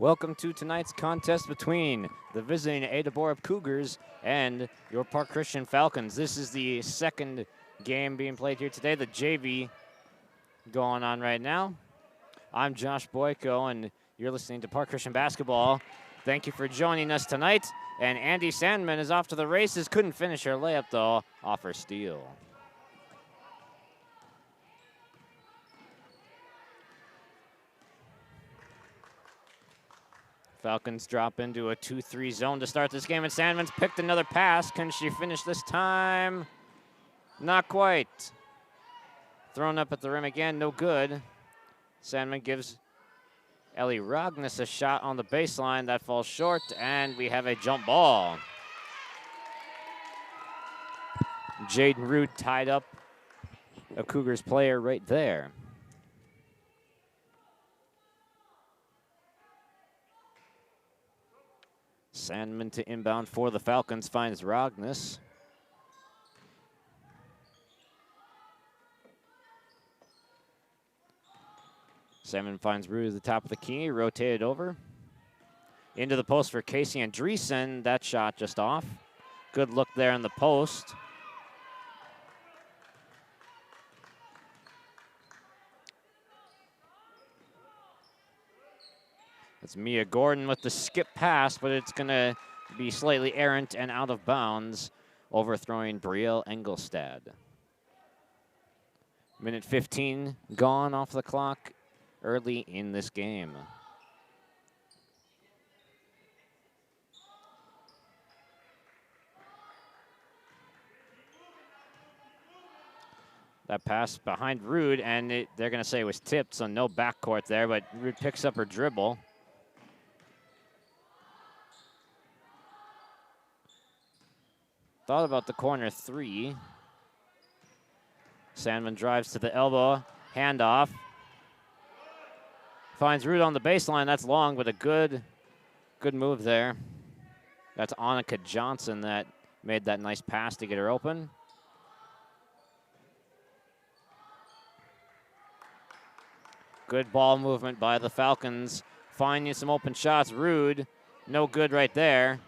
Welcome to tonight's contest between the visiting Ada Borup Cougars and your Park Christian Falcons. This is the second game being played here today, the JV going on right now. I'm Josh Boyko, and you're listening to Park Christian Basketball. Thank you for joining us tonight. And Andy Sandman is off to the races. Couldn't finish her layup, though, off her steal. Falcons drop into a 2-3 zone to start this game, and Sandman's picked another pass. Can she finish this time? Not quite. Thrown up at the rim again, no good. Sandman gives Ellie Rognes a shot on the baseline. That falls short, and we have a jump ball. Jaden Root tied up a Cougars player right there. Sandman to inbound for the Falcons, finds Rognes. Sandman finds Root at the top of the key, rotated over. Into the post for Casey Andreessen. That shot just off. Good look there in the post. It's Mia Gordon with the skip pass, but it's going to be slightly errant and out of bounds, overthrowing Brielle Engelstad. Minute 15 gone off the clock early in this game. That pass behind Rude, and they're going to say it was tipped, so no backcourt there, but Rude picks up her dribble. Thought about the corner three. Sandman drives to the elbow, handoff. Finds Rude on the baseline. That's long, but a good move there. That's Annika Johnson that made that nice pass to get her open. Good ball movement by the Falcons. Finding some open shots. Rude, no good right there.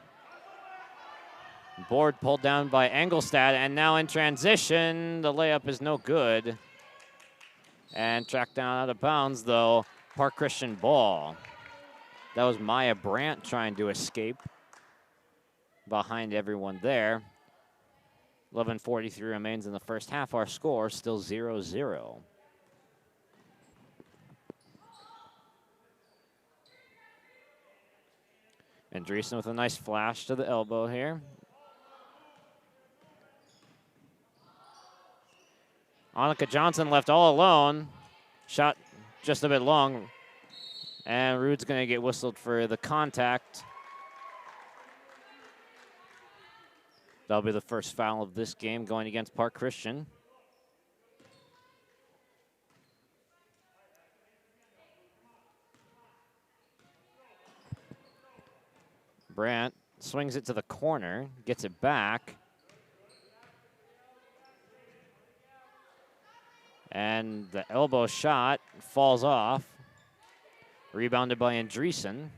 Board pulled down by Engelstad, and now in transition, the layup is no good. And tracked down out of bounds, though. Park Christian ball. That was Maya Brandt trying to escape behind everyone there. 11:43 remains in the first half. Our score still 0-0. Andreessen with a nice flash to the elbow here. Annika Johnson left all alone. Shot just a bit long. And Rude's going to get whistled for the contact. That'll be the first foul of this game going against Park Christian. Brandt swings it to the corner, gets it back. And the elbow shot falls off. Rebounded by Andreessen.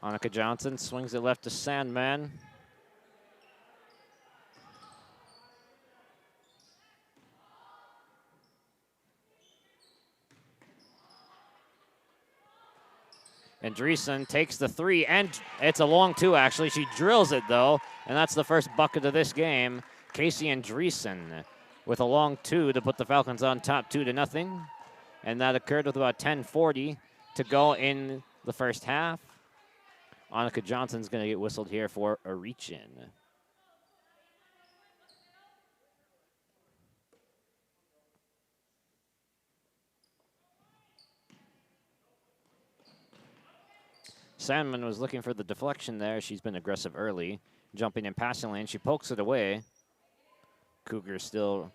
Annika Johnson swings it left to Sandman. Andreessen takes the three, and it's a long two, actually. She drills it, though, and that's the first bucket of this game. Casey Andreessen with a long two to put the Falcons on top 2-0. And that occurred with about 10:40 to go in the first half. Annika Johnson's going to get whistled here for a reach-in. Sandman was looking for the deflection there. She's been aggressive early. Jumping in passing lane, she pokes it away. Cougars still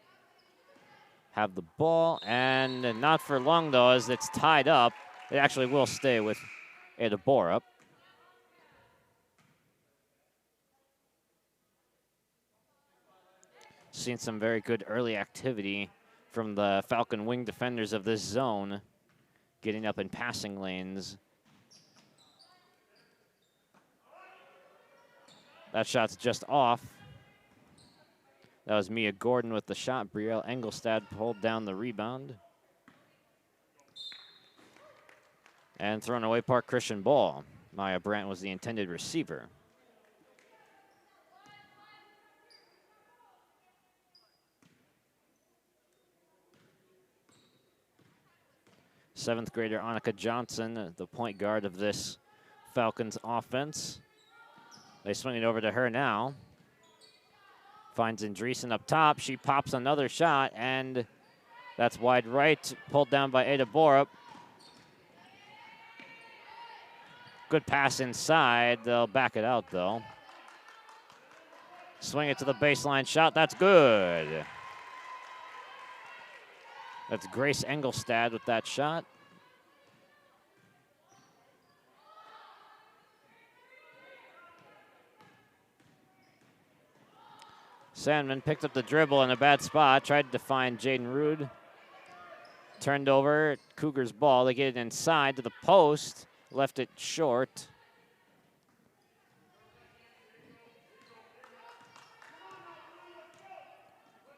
have the ball, and not for long, though, as it's tied up. It actually will stay with Ada Borup. Seen some very good early activity from the Falcon wing defenders of this zone. getting up in passing lanes. That shot's just off. That was Mia Gordon with the shot. Brielle Engelstad pulled down the rebound. And thrown away Park Christian ball. Maya Brandt was the intended receiver. Seventh grader Annika Johnson, the point guard of this Falcons offense. They swing it over to her now. Finds Andreessen up top. She pops another shot, and that's wide right, pulled down by Ada Borup. Good pass inside. They'll back it out, though. Swing it to the baseline shot. That's good. That's Grace Engelstad with that shot. Sandman picked up the dribble in a bad spot. Tried to find Jaden Rude. Turned over. Cougars ball. They get it inside to the post. Left it short.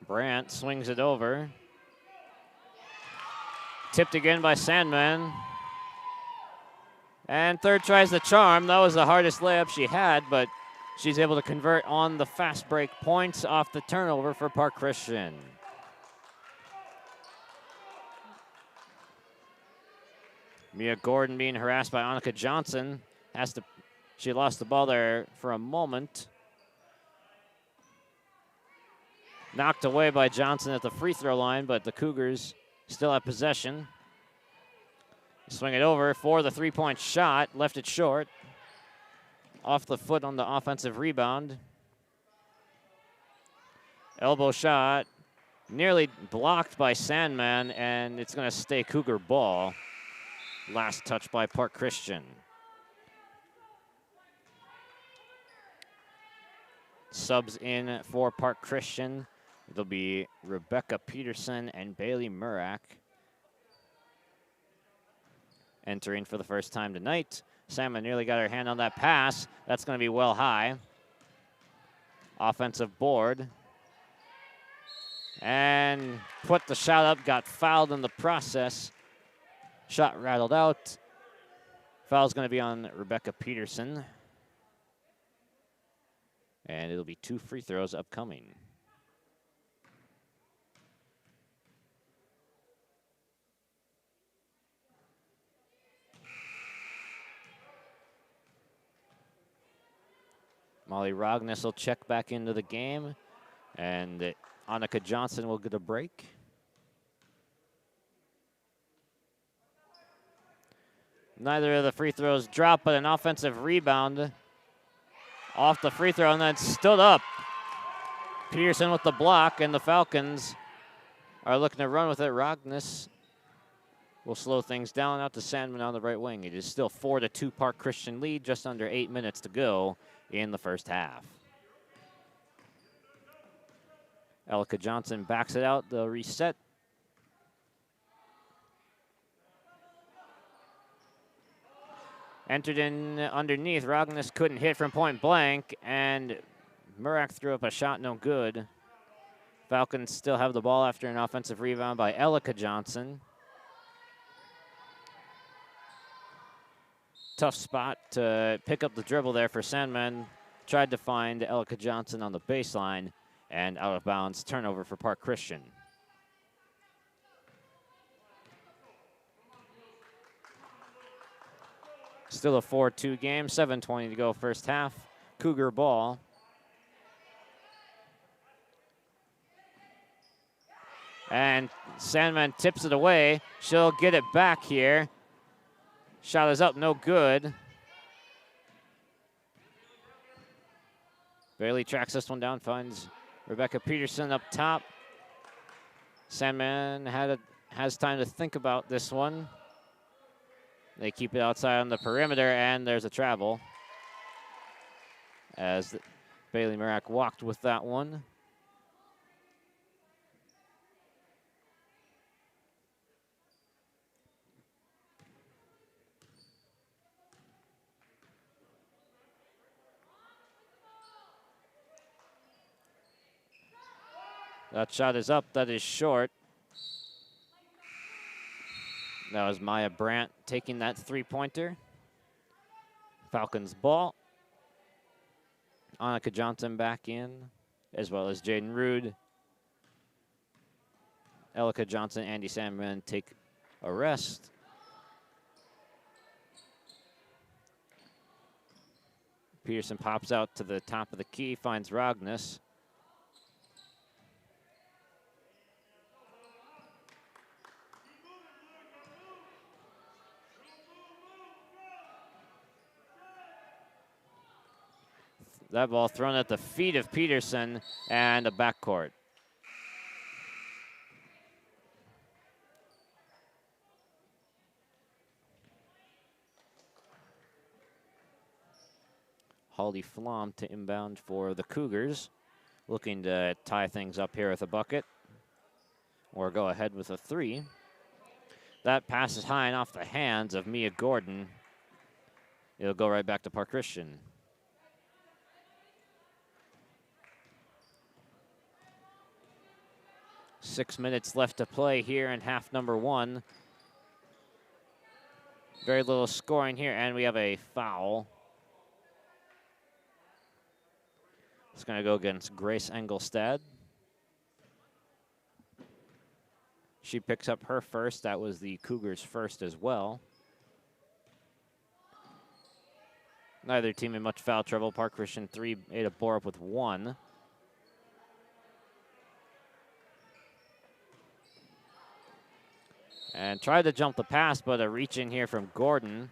Brandt swings it over. Tipped again by Sandman. And third tries the charm. That was the hardest layup she had, but she's able to convert on the fast break points off the turnover for Park Christian. Mia Gordon being harassed by Annika Johnson. She lost the ball there for a moment. Knocked away by Johnson at the free throw line, but the Cougars still have possession. Swing it over for the three-point shot. Left it short. Off the foot on the offensive rebound. Elbow shot. Nearly blocked by Sandman, and it's going to stay Cougar ball. Last touch by Park Christian. Subs in for Park Christian. It'll be Rebecca Peterson and Bailey Murak entering for the first time tonight. Salmon nearly got her hand on that pass. That's going to be well high. Offensive board. And put the shot up, got fouled in the process. Shot rattled out. Foul's going to be on Rebecca Peterson. And it'll be 2 free throws upcoming. Molly Rogness will check back into the game, and Annika Johnson will get a break. Neither of the free throws dropped, but an offensive rebound off the free throw, and then stood up. Peterson with the block, and the Falcons are looking to run with it. Rogness will slow things down out to Sandman on the right wing. It is still 4-2 Park Christian lead, just under 8 minutes to go in the first half. Elika Johnson backs it out. They'll reset. Entered in underneath. Rogness couldn't hit from point blank, and Murak threw up a shot, no good. Falcons still have the ball after an offensive rebound by Elika Johnson. Tough spot to pick up the dribble there for Sandman. Tried to find Elika Johnson on the baseline, and out of bounds. Turnover for Park Christian. Still a 4-2 game, 7:20 to go first half. Cougar ball. And Sandman tips it away. She'll get it back here. Shot is up, no good. Bailey tracks this one down, finds Rebecca Peterson up top. Sandman has time to think about this one. They keep it outside on the perimeter, and there's a travel as Bailey Murak walked with that one. That shot is up. That is short. That was Maya Brandt taking that three-pointer. Falcons ball. Annika Johnson back in, as well as Jaden Rude. Elika Johnson, Andy Sandman take a rest. Peterson pops out to the top of the key, finds Rognus. That ball thrown at the feet of Peterson and a backcourt. Holly Flom to inbound for the Cougars, looking to tie things up here with a bucket or go ahead with a three. That pass is high and off the hands of Mia Gordon. It'll go right back to Park Christian. Six minutes left to play here in half number one. Very little scoring here, and we have a foul. It's going to go against Grace Engelstad. She picks up her first. That was the Cougars' first as well. Neither team in much foul trouble. Park Christian 3, Ada Borup with 1. And tried to jump the pass, but a reach in here from Gordon.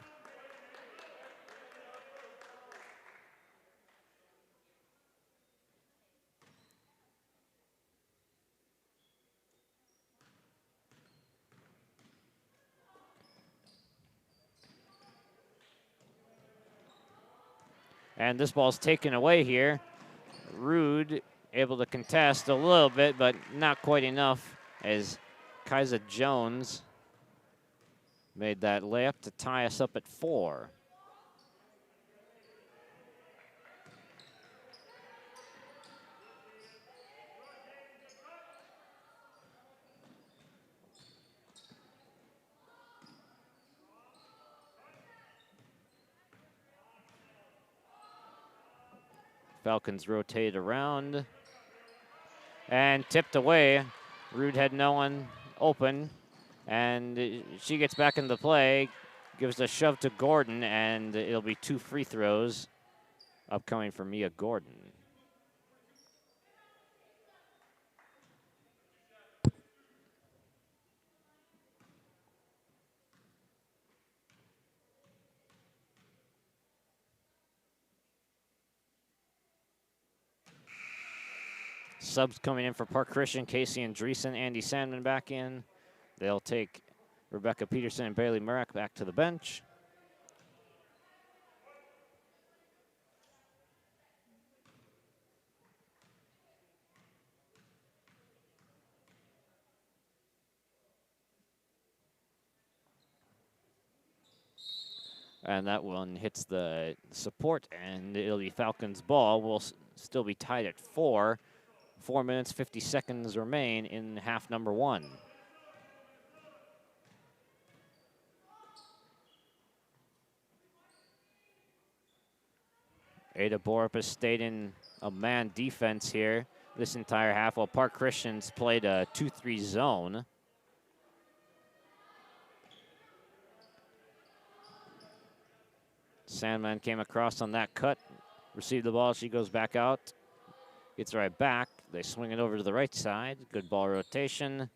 And this ball's taken away here. Rude able to contest a little bit, but not quite enough as Kaisa Jones made that layup to tie us up at 4. Falcons rotate around and tipped away. Rude had no one open, and she gets back into play, gives a shove to Gordon, and it'll be 2 free throws upcoming for Mia Gordon. Subs coming in for Park Christian, Casey Andreessen, Andy Sandman back in. They'll take Rebecca Peterson and Bailey Murak back to the bench. And that one hits the support, and it'll be Falcons' ball. We'll still be tied at 4. 4 minutes, 50 seconds remain in half number one. Ada Borup has stayed in a man defense here this entire half, while Park Christian's played a 2-3 zone. Sandman came across on that cut, received the ball, she goes back out, gets right back. They swing it over to the right side. Good ball rotation.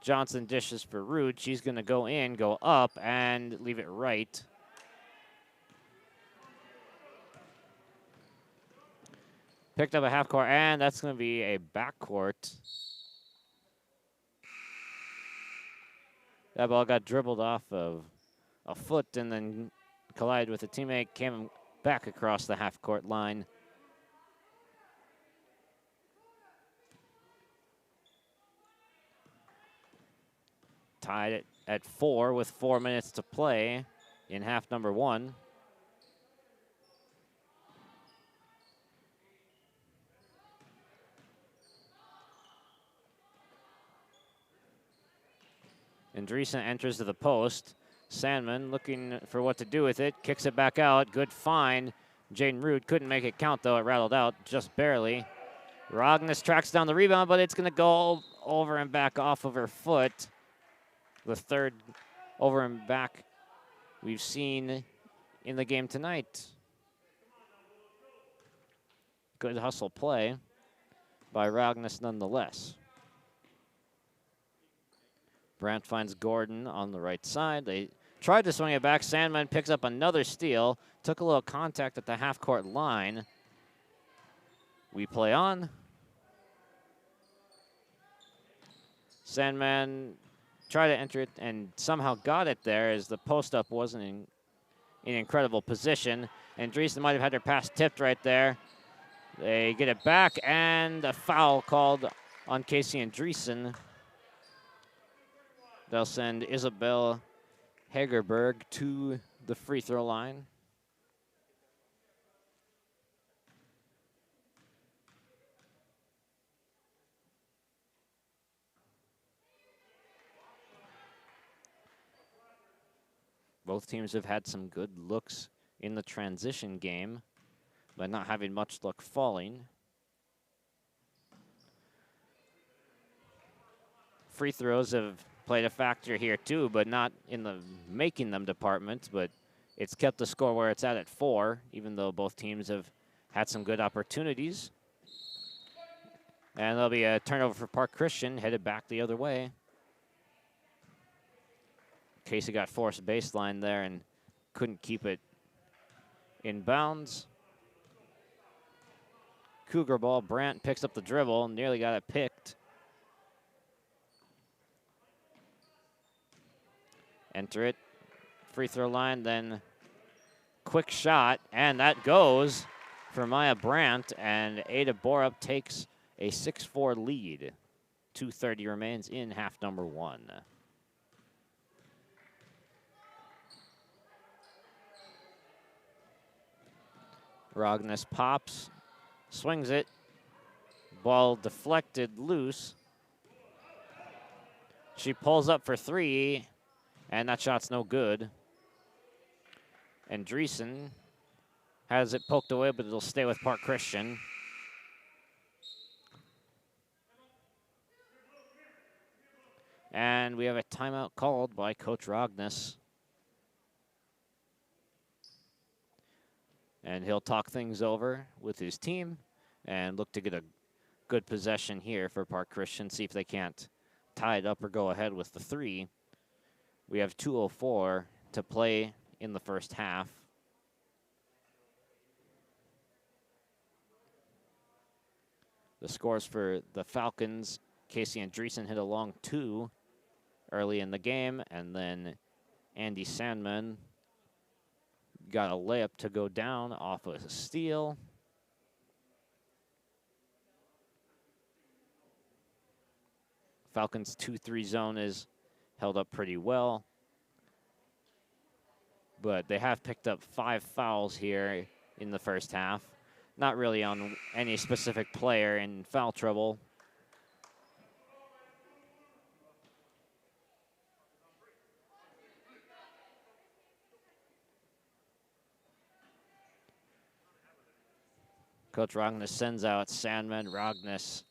Johnson dishes for Rude. She's going to go in, go up, and leave it right. Picked up a half court, and that's going to be a backcourt. That ball got dribbled off of a foot and then collided with a teammate, came back across the half court line. Tied it at 4 with 4 minutes to play in half number one. Andreessen enters to the post. Sandman looking for what to do with it. Kicks it back out. Good find. Jaden Root couldn't make it count, though. It rattled out just barely. Rognes tracks down the rebound, but it's going to go over and back off of her foot. The third over and back we've seen in the game tonight. Good hustle play by Rognes nonetheless. Brandt finds Gordon on the right side. They tried to swing it back. Sandman picks up another steal. Took a little contact at the half-court line. We play on. Sandman tried to enter it and somehow got it there as the post-up wasn't in incredible position. And Andreessen might have had her pass tipped right there. They get it back, and a foul called on Casey Andreessen. They'll send Isabel Hagerberg to the free throw line. Both teams have had some good looks in the transition game, but not having much luck falling. Free throws have played a factor here too, but not in the making them department, but it's kept the score where it's at 4, even though both teams have had some good opportunities. And there'll be a turnover for Park Christian, headed back the other way. Casey got forced baseline there and couldn't keep it in bounds. Cougar ball, Brandt picks up the dribble, nearly got it picked. Enter it, free throw line, then quick shot, and that goes for Maya Brandt, and Ada Borup takes a 6-4 lead. 2:30 remains in half number 1. Rognes pops, swings it, ball deflected loose. She pulls up for 3, and that shot's no good. Andreessen has it poked away, but it'll stay with Park Christian. And we have a timeout called by Coach Rognes. And he'll talk things over with his team and look to get a good possession here for Park Christian, see if they can't tie it up or go ahead with the 3. We have 2:04 to play in the first half. The scores for the Falcons, Casey Andreessen hit a long 2 early in the game, and then Andy Sandman got a layup to go down off of a steal. Falcons 2-3 zone is held up pretty well, but they have picked up 5 fouls here in the first half. Not really on any specific player in foul trouble. Coach Rognes sends out Sandman, Rognes,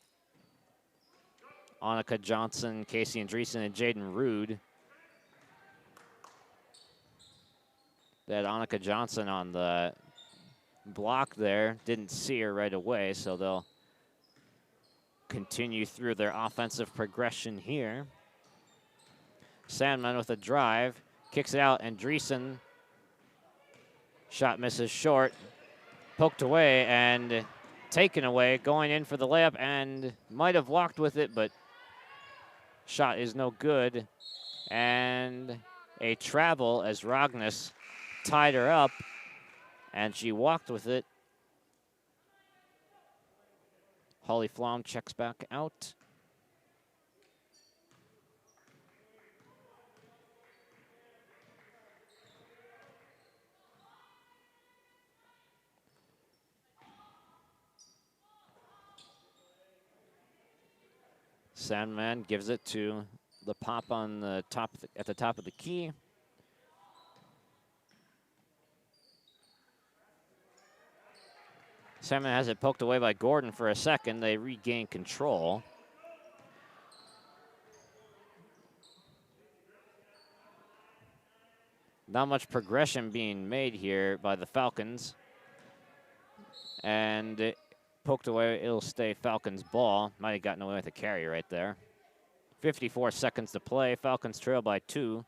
Annika Johnson, Casey Andreessen, and Jaden Rude. They had Annika Johnson on the block there. Didn't see her right away, so they'll continue through their offensive progression here. Sandman with a drive, kicks it out. Andreessen, shot misses short. Poked away and taken away, going in for the layup, and might have walked with it, but shot is no good. And a travel as Rognes tied her up, and she walked with it. Holly Flom checks back out. Sandman gives it to the pop on the top at the top of the key. Salmon has it poked away by Gordon for a second. They regain control. Not much progression being made here by the Falcons. And it poked away, it'll stay Falcons' ball. Might have gotten away with a carry right there. 54 seconds to play. Falcons trail by 2.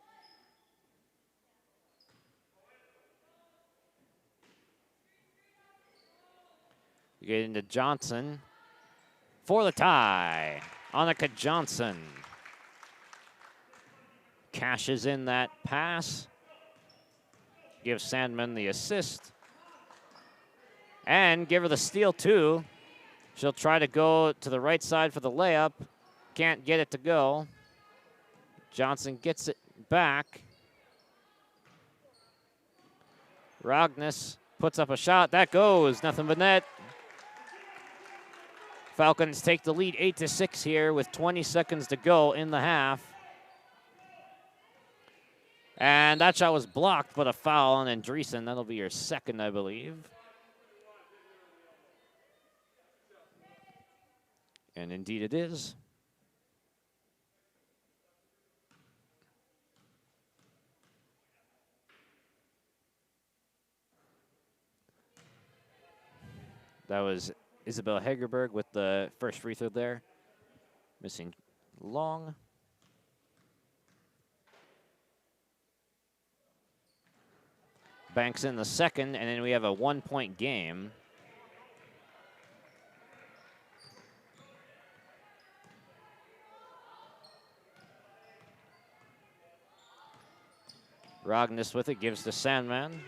We get into Johnson for the tie. Annika Johnson cashes in that pass. Gives Sandman the assist. And give her the steal, too. She'll try to go to the right side for the layup. Can't get it to go. Johnson gets it back. Ragnes puts up a shot. That goes. Nothing but net. Falcons take the lead 8-6 here with 20 seconds to go in the half. And that shot was blocked, but a foul on Andreessen. That'll be your second, I believe. And indeed it is. That was Isabel Hegerberg with the first free throw there. Missing long. Banks in the second, and then we have a 1-point game. Ragnes with it, gives to Sandman.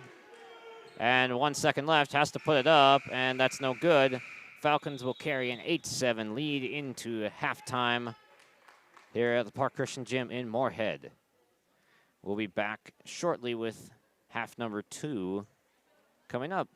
And 1 second left, has to put it up, and that's no good. Falcons will carry an 8-7 lead into halftime here at the Park Christian Gym in Moorhead. We'll be back shortly with half number 2 coming up.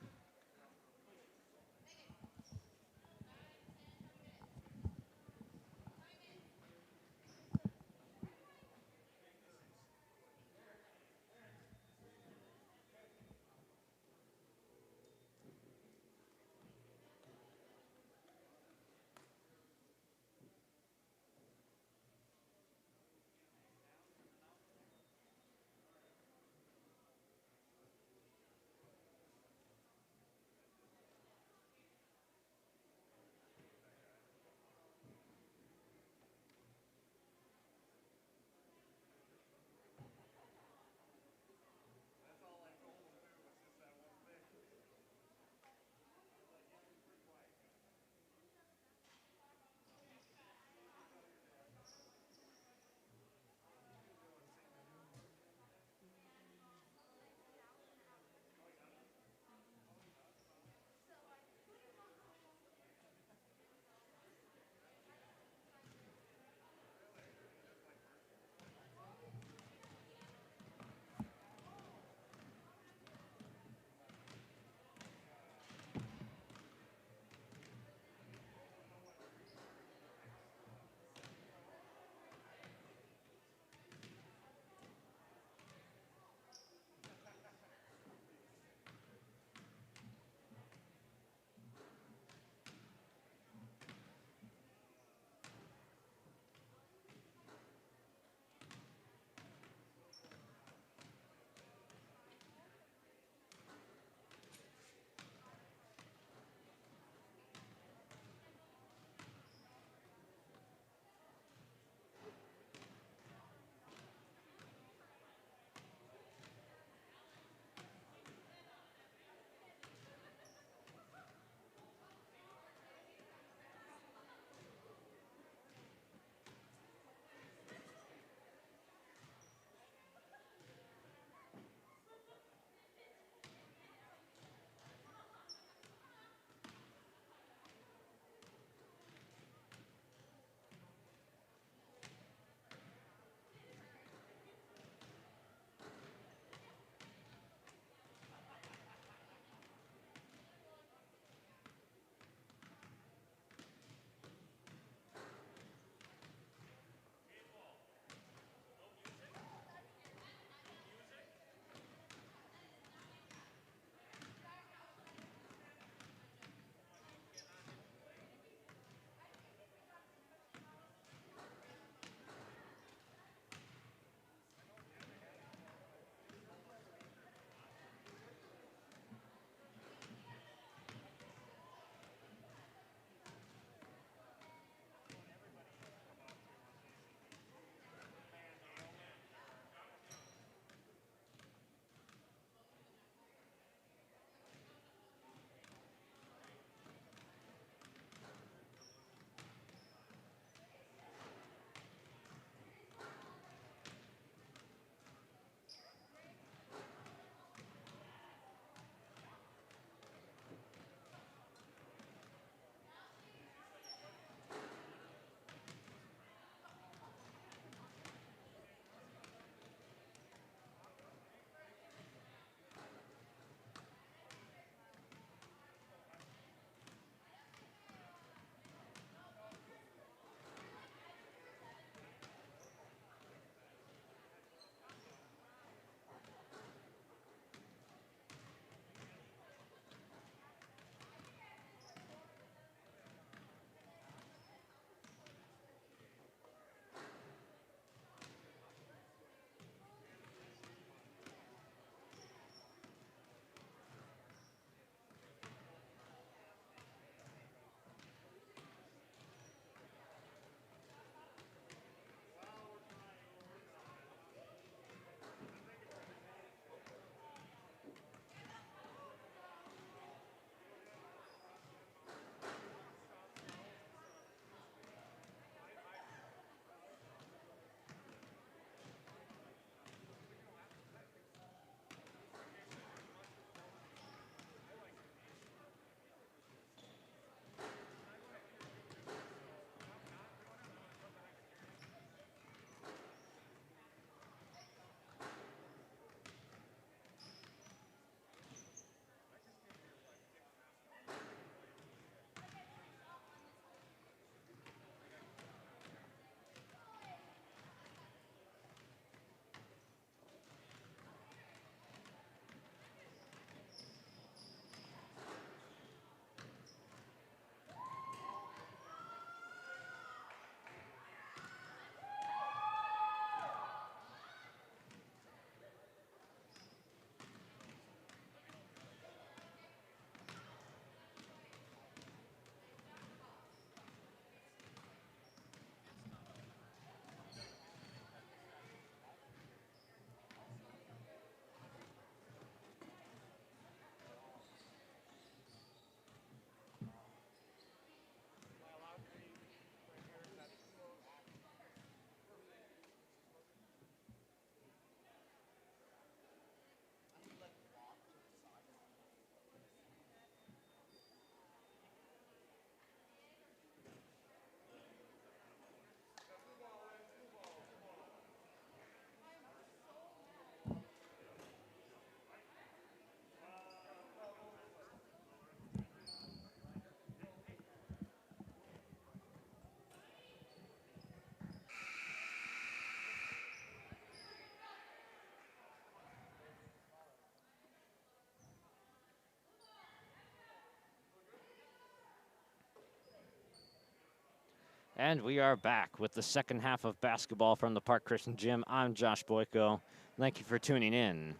And we are back with the second half of basketball from the Park Christian Gym. I'm Josh Boyko. Thank you for tuning in.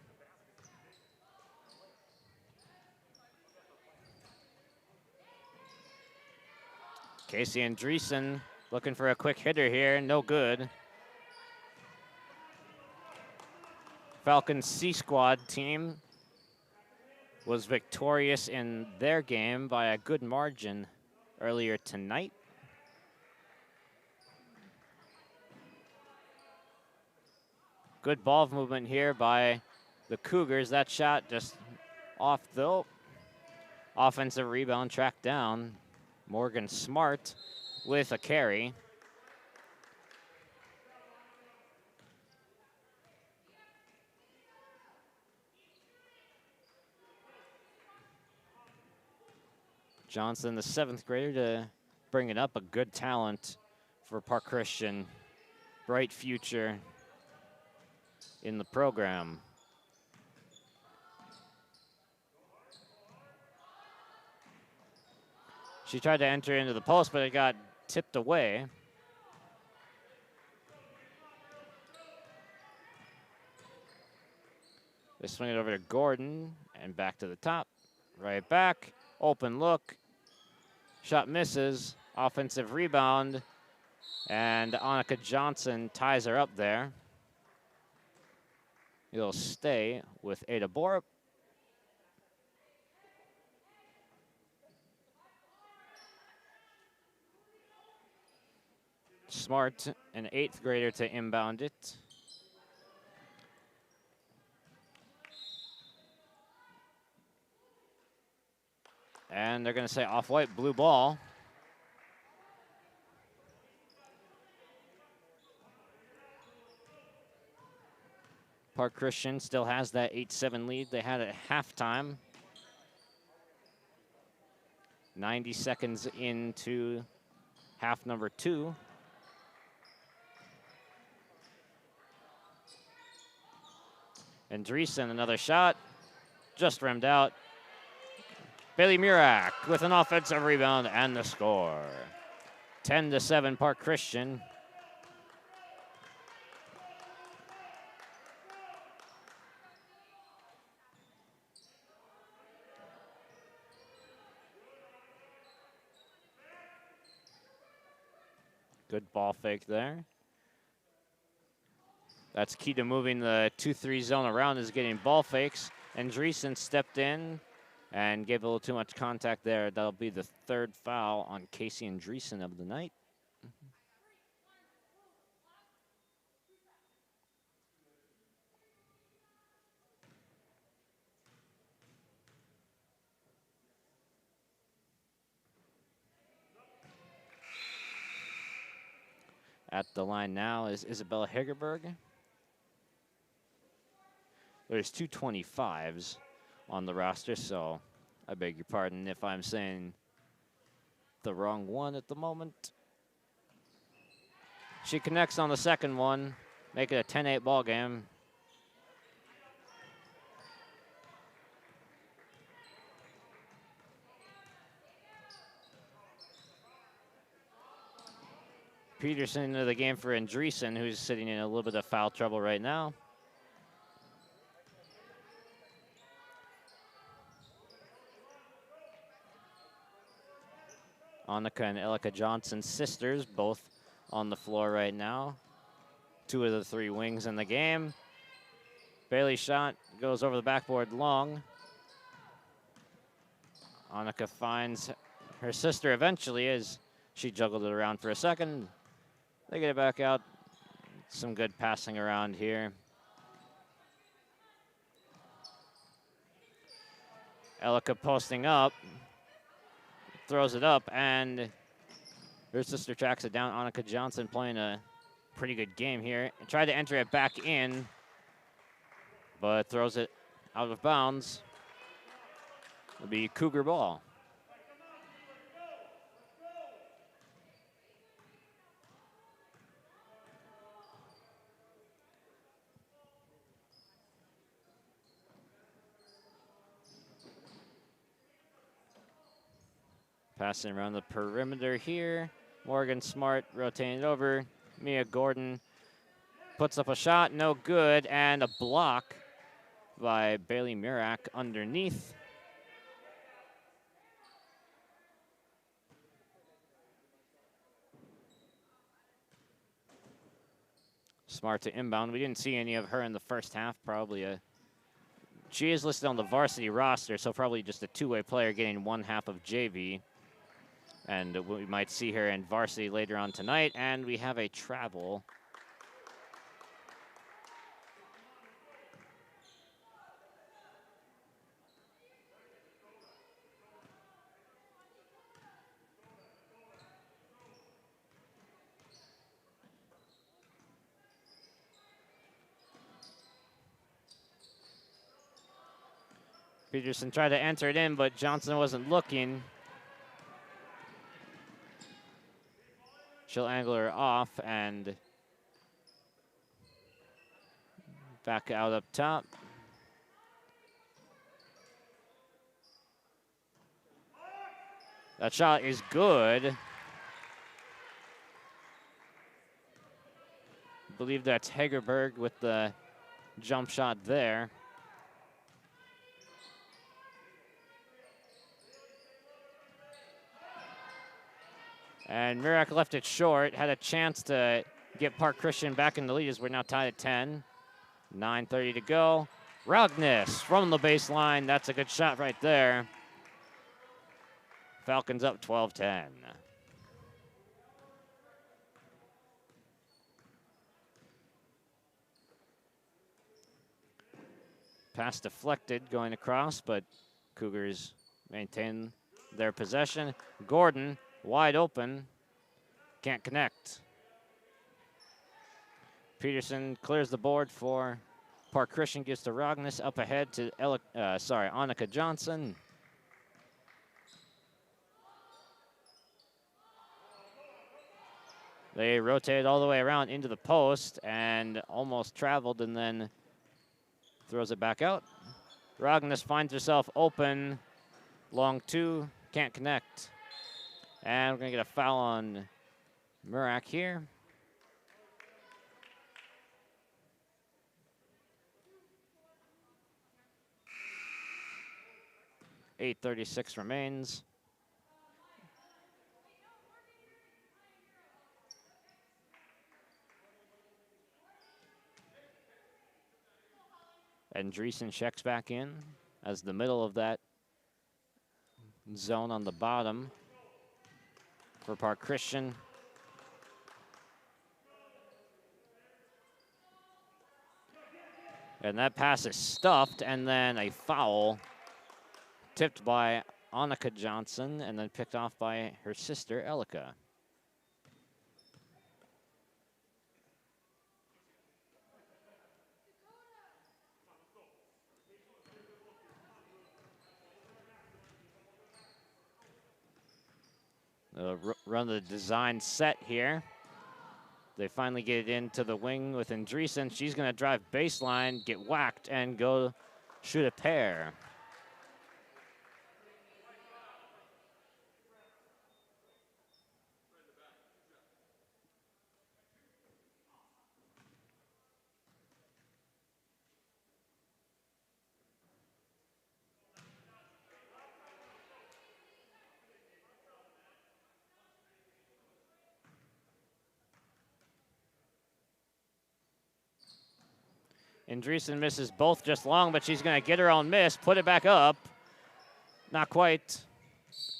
Casey Andreessen looking for a quick hitter here, no good. Falcon C Squad team was victorious in their game by a good margin earlier tonight. Good ball movement here by the Cougars. That shot just off though. Offensive rebound tracked down. Morgan Smart with a carry. Johnson, the 7th grader, to bring it up. A good talent for Park Christian. Bright future in the program. She tried to enter into the post, but it got tipped away. They swing it over to Gordon and back to the top. Right back, open look. Shot misses, offensive rebound, and Annika Johnson ties her up there. It'll stay with Ada Borup. Smart, an 8th grader, to inbound it. And they're gonna say off-white, blue ball. Park Christian still has that 8-7 lead they had at halftime. 90 seconds into half number 2. Andreessen, another shot, just rimmed out. Bailey Murak with an offensive rebound and the score. 10-7 Park Christian. Good ball fake there. That's key to moving the 2-3 zone around, is getting ball fakes. Andreessen stepped in and gave a little too much contact there. That'll be the 3rd foul on Casey Andreessen of the night. At the line now is Isabella Hegerberg. There's 2 25s on the roster, so I beg your pardon if I'm saying the wrong one at the moment. She connects on the second one, make it a 10-8 ball game. Peterson into the game for Andreessen, who's sitting in a little bit of foul trouble right now. Annika and Elika Johnson, sisters, both on the floor right now. 2 of the 3 wings in the game. Bailey's shot goes over the backboard long. Annika finds her sister eventually as she juggled it around for a second. They get it back out. Some good passing around here. Elika posting up. Throws it up, and her sister tracks it down. Annika Johnson playing a pretty good game here. Tried to enter it back in, but throws it out of bounds. It'll be Cougar ball. Passing around the perimeter here. Morgan Smart rotating it over. Mia Gordon puts up a shot, no good, and a block by Bailey Murak underneath. Smart to inbound. We didn't see any of her in the first half. She is listed on the varsity roster, so probably just a two-way player getting one half of JV. And we might see her in varsity later on tonight. And we have a travel. Peterson tried to enter it in, but Johnson wasn't looking. She'll angle her off and back out up top. That shot is good. I believe that's Hegerberg with the jump shot there. And Murak left it short, had a chance to get Park Christian back in the lead as we're now tied at 10. 9:30 to go. Rognes from the baseline. That's a good shot right there. Falcons up 12-10. Pass deflected going across, but Cougars maintain their possession. Gordon wide open, can't connect. Peterson clears the board for Park Christian, gives to Rognes, up ahead to Annika Johnson. They rotated all the way around into the post and almost traveled and then throws it back out. Rognes finds herself open, long two, can't connect. And we're gonna get a foul on Murak here. .836 remains. And Dreesen checks back in as the middle of that zone on the bottom for Park Christian. And that pass is stuffed, and then a foul tipped by Annika Johnson and then picked off by her sister, Elika. Run the design set here. They finally get it into the wing with Andreessen. She's going to drive baseline, get whacked, and go shoot a pair. Andreessen misses both just long, but she's going to get her own miss, put it back up. Not quite.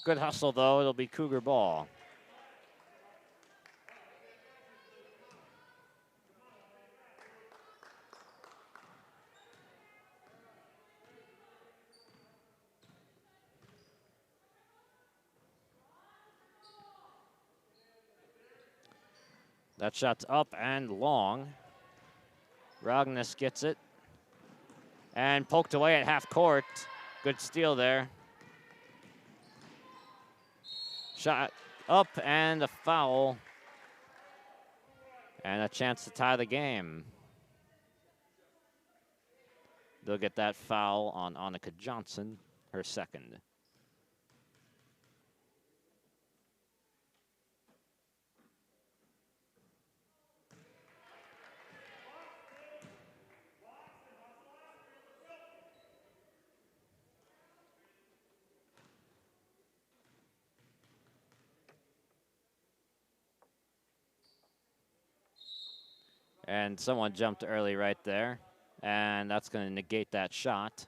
Good hustle, though. It'll be Cougar ball. That shot's up and long. Rognes gets it and poked away at half court. Good steal there. Shot up and a foul. And a chance to tie the game. They'll get that foul on Annika Johnson, her second. And someone jumped early right there. And that's going to negate that shot.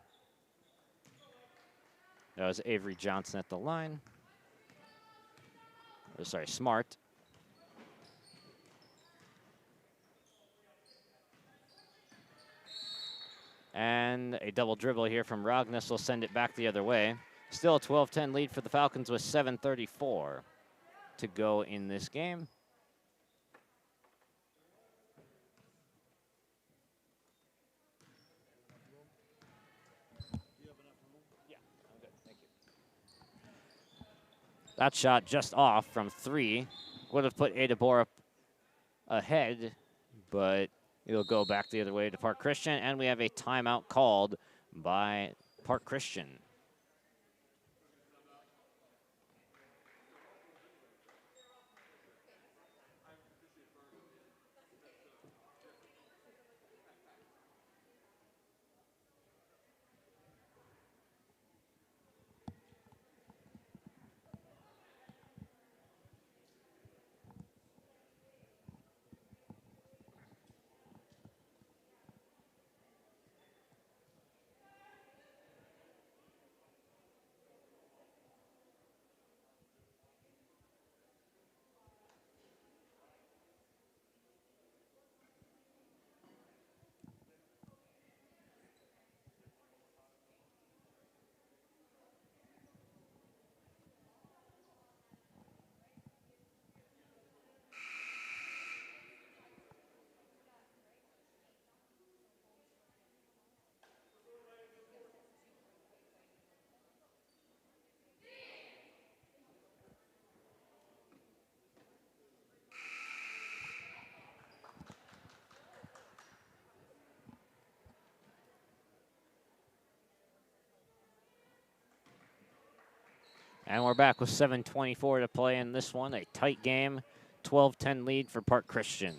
That was Avery Johnson at the line. Oh, sorry, Smart. And a double dribble here from Rognes will send it back the other way. Still a 12-10 lead for the Falcons with 7:34 to go in this game. That shot just off from 3 would have put Ada Borup ahead, but it'll go back the other way to Park Christian, and we have a timeout called by Park Christian. And we're back with 7:24 to play in this one. A tight game, 12-10 lead for Park Christian.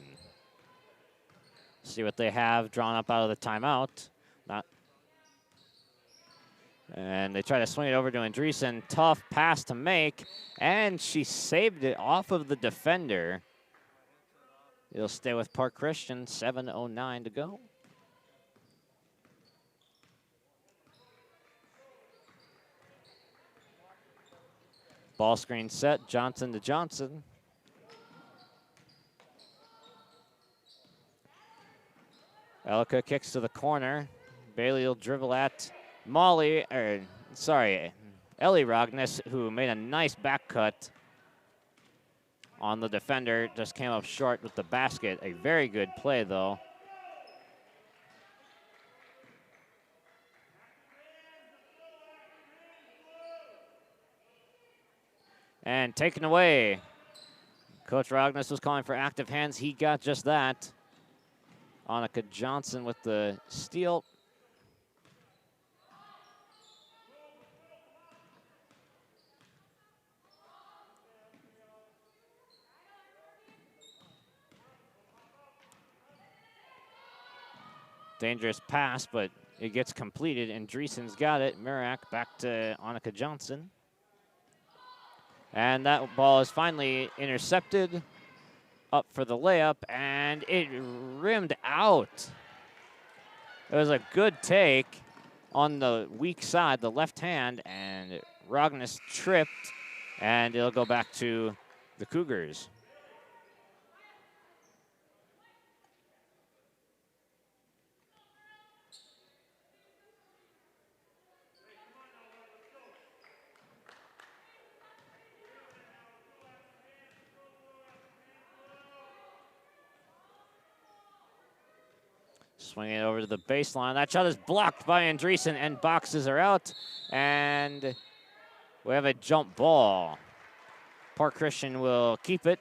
See what they have drawn up out of the timeout. And they try to swing it over to Andreessen. Tough pass to make, and she saved it off of the defender. It'll stay with Park Christian, 7:09 to go. Ball screen set, Johnson to Johnson. Elka kicks to the corner. Bailey will dribble at Ellie Rognes, who made a nice back cut on the defender. Just came up short with the basket. A very good play, though. And taken away. Coach Rognes was calling for active hands. He got just that. Annika Johnson with the steal. Dangerous pass, but it gets completed. Andreessen's got it. Mirak back to Annika Johnson. And that ball is finally intercepted. Up for the layup, and it rimmed out. It was a good take on the weak side, the left hand, and Rognes tripped, and it'll go back to the Cougars. Swinging it over to the baseline. That shot is blocked by Andreessen, and boxes are out. And we have a jump ball. Park Christian will keep it.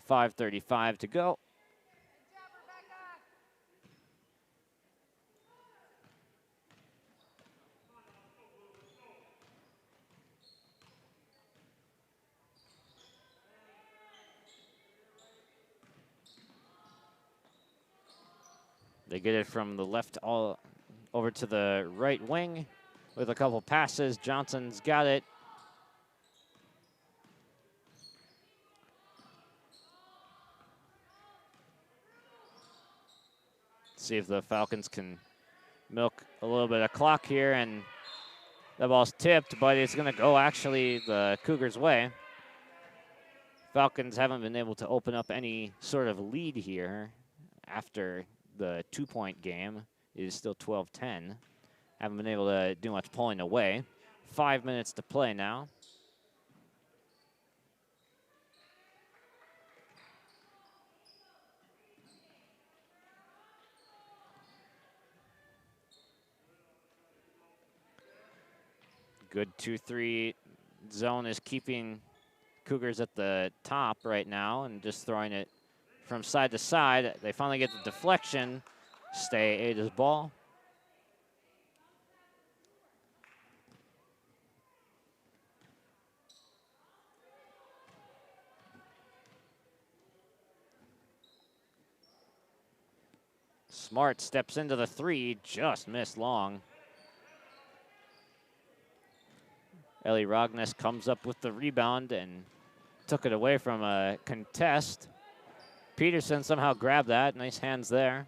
5:35 to go. They get it from the left all over to the right wing with a couple passes. Johnson's got it. See if the Falcons can milk a little bit of clock here, and the ball's tipped, but it's going to go actually the Cougars' way. Falcons haven't been able to open up any sort of lead here after the 2-point game. It is still 12-10. Haven't been able to do much pulling away. 5 minutes to play now. Good 2-3 zone is keeping Cougars at the top right now and just throwing it from side to side. They finally get the deflection. Stay Ada's ball. Smart steps into the 3, just missed long. Ellie Rognes comes up with the rebound and took it away from a contest. Peterson somehow grabbed that. Nice hands there.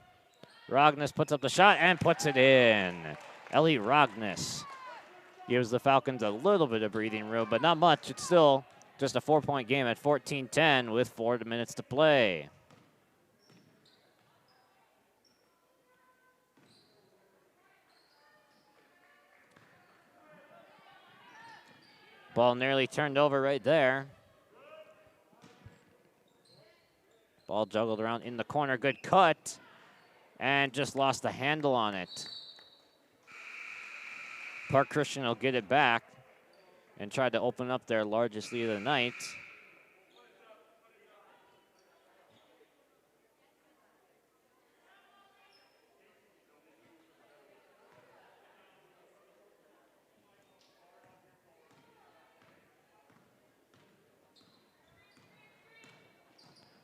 Rognes puts up the shot and puts it in. Ellie Rognes gives the Falcons a little bit of breathing room, but not much. It's still just a 4-point game at 14-10 with 4 minutes to play. Ball nearly turned over right there. Ball juggled around in the corner. Good cut. And just lost the handle on it. Park Christian will get it back and try to open up their largest lead of the night.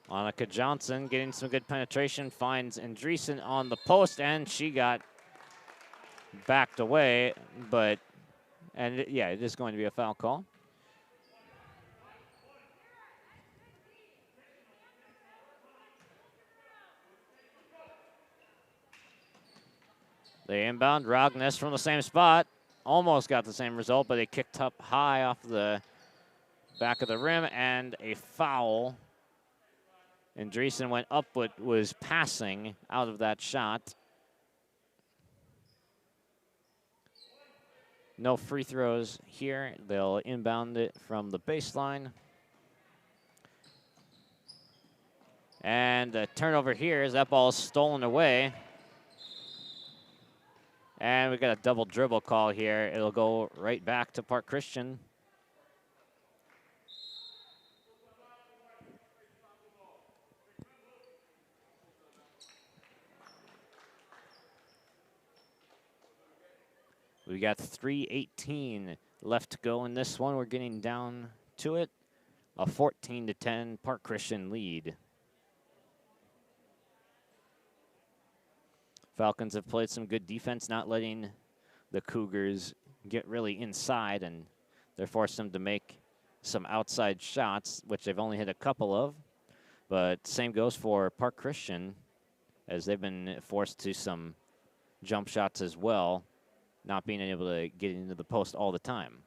Monica Johnson getting some good penetration, finds Andreessen on the post, and she got backed away, but, yeah, it is going to be a foul call. They inbound, Rognes from the same spot. Almost got the same result, but it kicked up high off the back of the rim, and a foul. Andreessen went up but was passing out of that shot. No free throws here. They'll inbound it from the baseline. And a turnover here as that ball is stolen away. And we got a double dribble call here. It'll go right back to Park Christian. We got 3:18 left to go in this one. We're getting down to it. A 14-10 Park Christian lead. Falcons have played some good defense, not letting the Cougars get really inside, and they're forced them to make some outside shots, which they've only hit a couple of. But same goes for Park Christian, as they've been forced to some jump shots as well, not being able to get into the post all the time.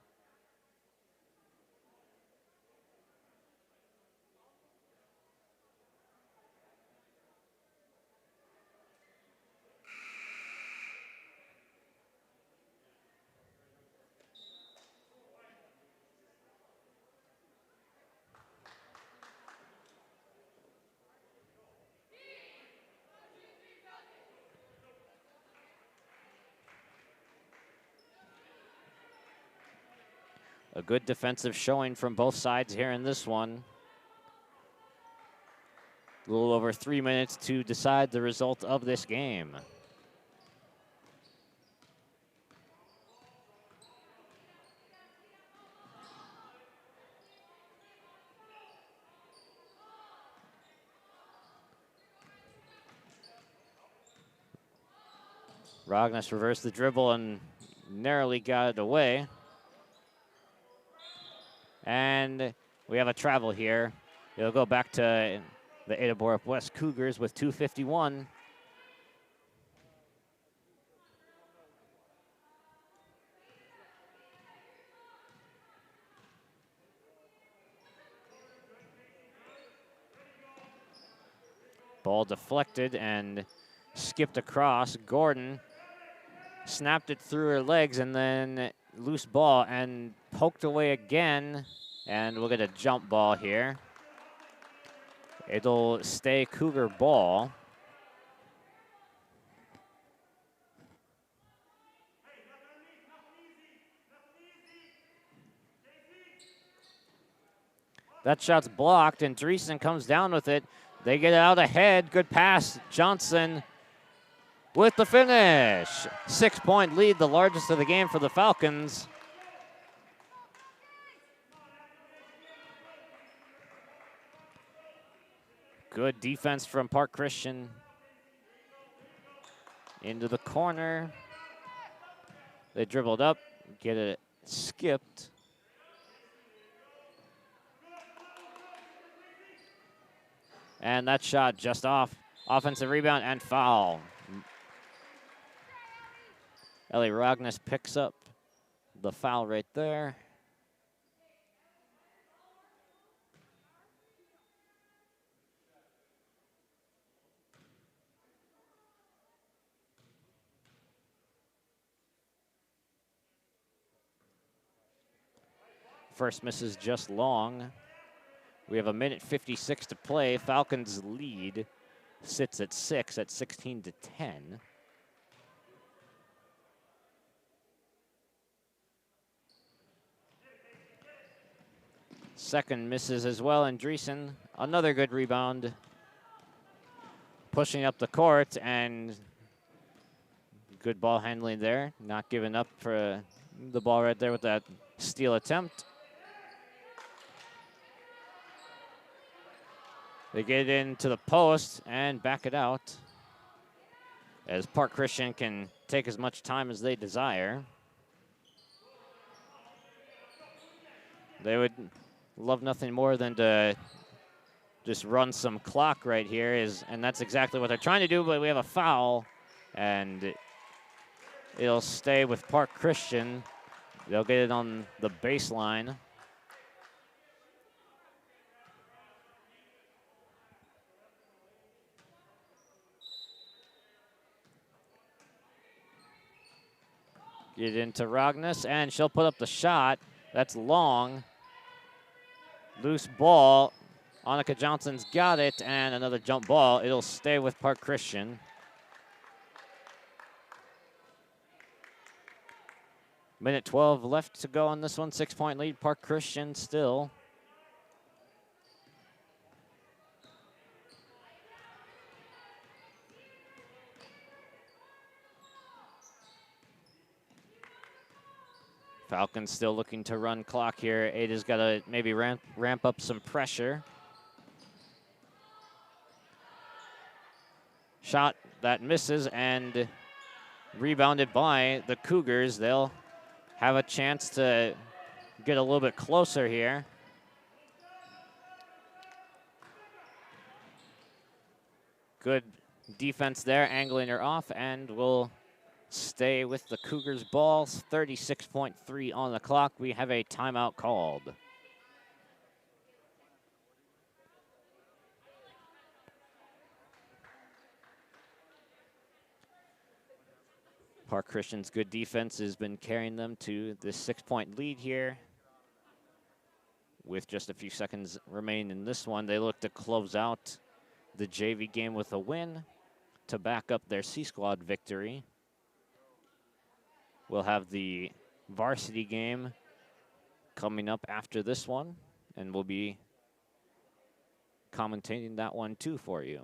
A good defensive showing from both sides here in this one. A little over 3 minutes to decide the result of this game. Rognes reversed the dribble and narrowly got it away. And we have a travel here. It'll go back to the Ada Borup West Cougars with 2:51. Ball deflected and skipped across. Gordon snapped it through her legs and then loose ball and poked away again. And we'll get a jump ball here. It'll stay Cougar ball. That shot's blocked, and Dreesen comes down with it. They get it out ahead. Good pass. Johnson with the finish. 6-point lead, the largest of the game for the Falcons. Good defense from Park Christian. Into the corner. They dribbled up, get it skipped. And that shot just off. Offensive rebound and foul. Ellie Ragnes picks up the foul right there. First miss is just long. We have 1:56 to play. Falcons lead sits at 6 at 16-10. Second misses as well, and Dreesen, another good rebound. Pushing up the court, and good ball handling there. Not giving up for the ball right there with that steal attempt. They get it into the post and back it out, as Park Christian can take as much time as they desire. They would love nothing more than to just run some clock right here, and that's exactly what they're trying to do, but we have a foul, and it'll stay with Park Christian. They'll get it on the baseline. Get into Ragnes, and she'll put up the shot. That's long. Loose ball. Annika Johnson's got it, and another jump ball. It'll stay with Park Christian. Minute 12 left to go on this one. 6-point lead, Park Christian still. Falcons still looking to run clock here. Ada's got to maybe ramp up some pressure. Shot that misses and rebounded by the Cougars. They'll have a chance to get a little bit closer here. Good defense there, angling her off, and we'll stay with the Cougars ball. 36.3 on the clock. We have a timeout called. Park Christian's good defense has been carrying them to this 6-point lead here. With just a few seconds remaining in this one, they look to close out the JV game with a win to back up their C-Squad victory. We'll have the varsity game coming up after this one, and we'll be commentating that one too for you.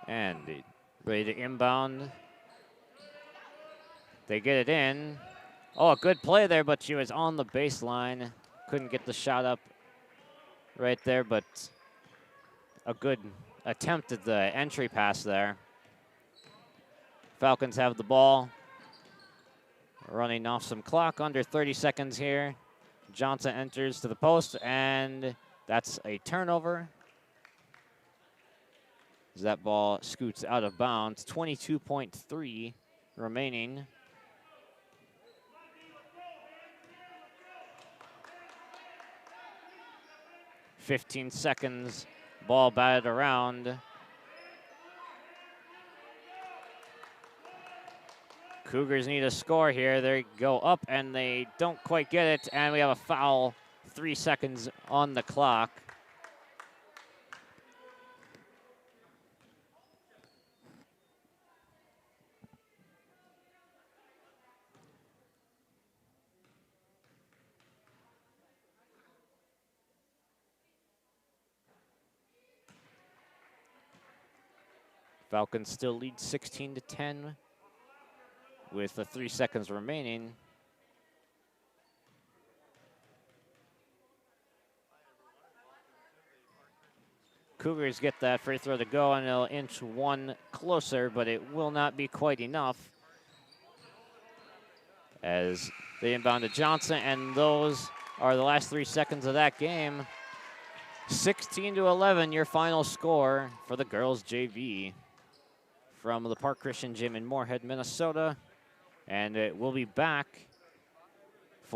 And ready to inbound. They get it in. Oh, a good play there, but she was on the baseline. Couldn't get the shot up right there, but a good attempt at the entry pass there. Falcons have the ball. Running off some clock, under 30 seconds here. Johnson enters to the post, and that's a turnover. As that ball scoots out of bounds. 22.3 remaining. "15 seconds, ball batted around. Cougars need a score here. They go up and they don't quite get it, and we have a foul. 3 seconds on the clock. Falcons still lead 16-10 with the 3 seconds remaining. Cougars get that free throw to go, and they'll inch one closer, but it will not be quite enough. As they inbound to Johnson, and those are the last 3 seconds of that game. 16-11, your final score for the girls JV from the Park Christian Gym in Moorhead, Minnesota. And we'll be back